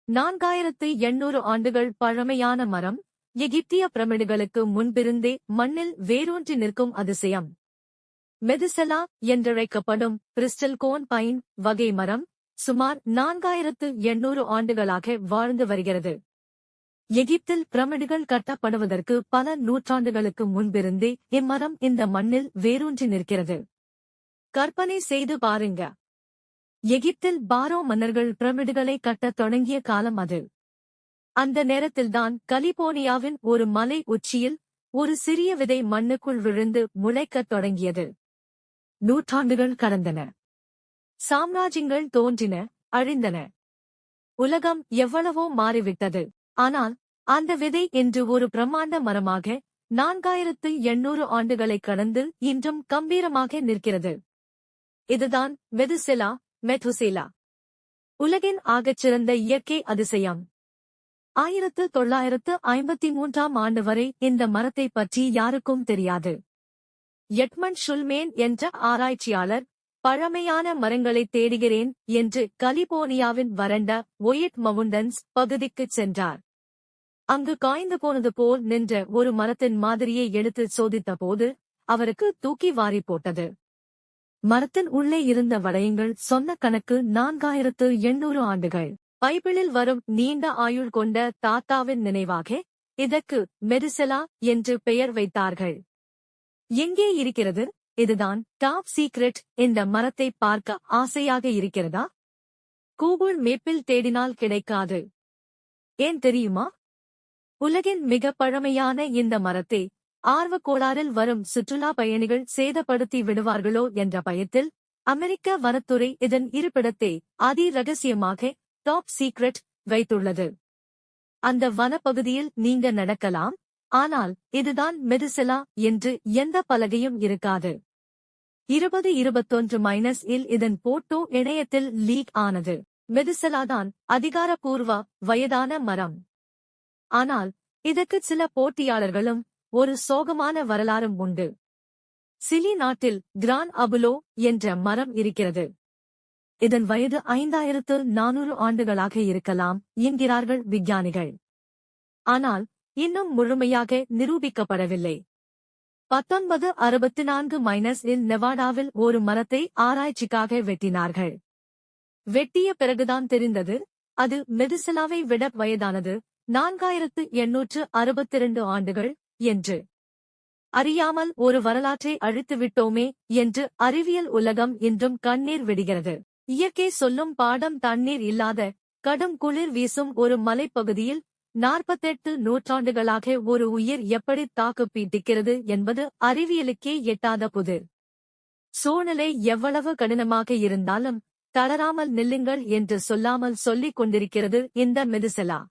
4800 ஆண்டுகள் பழமையான மரம், எகிப்திய பிரமிடுகளுக்கு முன்பிருந்தே மண்ணில் வேரூன்றி நிற்கும் அதிசயம். மெதுசெலா என்றழைக்கப்படும் கிறிஸ்டல் கோன் பைன் வகை மரம் சுமார் 4800 ஆண்டுகளாக வாழ்ந்து வருகிறது. எகிப்தில் பிரமிடுகள் கட்டப்படுவதற்கு பல நூற்றாண்டுகளுக்கு முன்பிருந்தே இம்மரம் இந்த மண்ணில் வேரூன்றி நிற்கிறது. கற்பனை செய்து பாருங்க. எகிப்தில் பாரோ மன்னர்கள் பிரமிடுகளை கட்டத் தொடங்கிய காலம் அது. அந்த நேரத்தில்தான் கலிபோர்னியாவின் ஒரு மலை உச்சியில் ஒரு சிறிய விதை மண்ணுக்குள் விழுந்து முளைக்கத் தொடங்கியது. நூற்றாண்டுகள் கடந்தன. சாம்ராஜ்யங்கள் தோன்றின, அழிந்தன. உலகம் எவ்வளவோ மாறிவிட்டது. ஆனால் அந்த விதை இன்று ஒரு பிரம்மாண்ட மரமாக 4800 ஆண்டுகளைக் கடந்து இன்றும் கம்பீரமாக நிற்கிறது. இதுதான் மெதுசெலா. உலகின் ஆகச்சிறந்த இயற்கை அதிசயம். 1953ஆம் ஆண்டு வரை இந்த மரத்தை பற்றி யாருக்கும் தெரியாது. எட்மண்ட் ஷுல்மேன் என்ற ஆராய்ச்சியாளர் பழமையான மரங்களை தேடுகிறேன் என்று கலிபோர்னியாவின் வறண்ட ஒயிட் மவுண்டன்ஸ் பகுதிக்குச் சென்றார். அங்கு காய்ந்து போனது போல் நின்ற ஒரு மரத்தின் மாதிரியை எடுத்து சோதித்தபோது அவருக்கு தூக்கி வாரி போட்டது. மரத்தின் உள்ளே இருந்த வளையங்கள் சொன்ன கணக்கு 4800 ஆண்டுகள். பைபிளில் வரும் நீண்ட ஆயுள் கொண்ட தாத்தாவின் நினைவாக இதற்கு மெதுசெலா என்று பெயர் வைத்தார்கள். எங்கே இருக்கிறது? இதுதான் டாப் சீக்ரெட். இந்த மரத்தை பார்க்க ஆசையாக இருக்கிறதா? கூகுள் மேப்பில் தேடினால் கிடைக்காது. ஏன் தெரியுமா? உலகின் மிக பழமையான இந்த மரத்தை ஆர்வக்கோளாறில் வரும் சுற்றுலா பயணிகள் சேதப்படுத்தி விடுவார்களோ என்ற பயத்தில் அமெரிக்க வனத்துறை இதன் இருப்பிடத்தை அதி ரகசியமாக டாப் சீக்ரெட் வைத்துள்ளது. அந்த வனப்பகுதியில் நீங்க நடக்கலாம், ஆனால் இதுதான் மெதுசெலா என்று எந்த பலகையும் இருக்காது. 2021 இதன் போட்டோ இணையத்தில் லீக் ஆனது. மெதுசெலாதான் அதிகாரப்பூர்வ வயதான மரம். ஆனால் இதற்கு சில போட்டியாளர்களும் ஒரு சோகமான வரலாறும் உண்டு. சிலி நாட்டில் கிரான் அபுலோ என்ற மரம் இருக்கிறது. இதன் வயது 5400 ஆண்டுகளாக இருக்கலாம் என்கிறார்கள் விஞ்ஞானிகள். ஆனால் இன்னும் முழுமையாக நிரூபிக்கப்படவில்லை. 1964 நெவாடாவில் ஒரு மரத்தை ஆராய்ச்சிக்காக வெட்டினார்கள். வெட்டிய பிறகுதான் தெரிந்தது அது மெதுசெலாவை விட வயதானது 4862 ஆண்டுகள் என்று. அறியாமல் ஒரு வரலாற்றை அழித்துவிட்டோமே என்று அறிவியல் உலகம் இன்றும் கண்ணீர் விடுகிறது. இயற்கை சொல்லும் பாடம். தண்ணீர் இல்லாத கடும் குளிர் வீசும் ஒரு மலைப்பகுதியில் 48 நூற்றாண்டுகளாக ஒரு உயிர் எப்படி தாக்குப்பிடிக்கிறது என்பது அறிவியலுக்கே எட்டாத புதிர். சூழ்நிலை எவ்வளவு கடினமாக இருந்தாலும் தளராமல் நில்லுங்கள் என்று சொல்லாமல் சொல்லிக் கொண்டிருக்கிறது இந்த மெதுசெலா.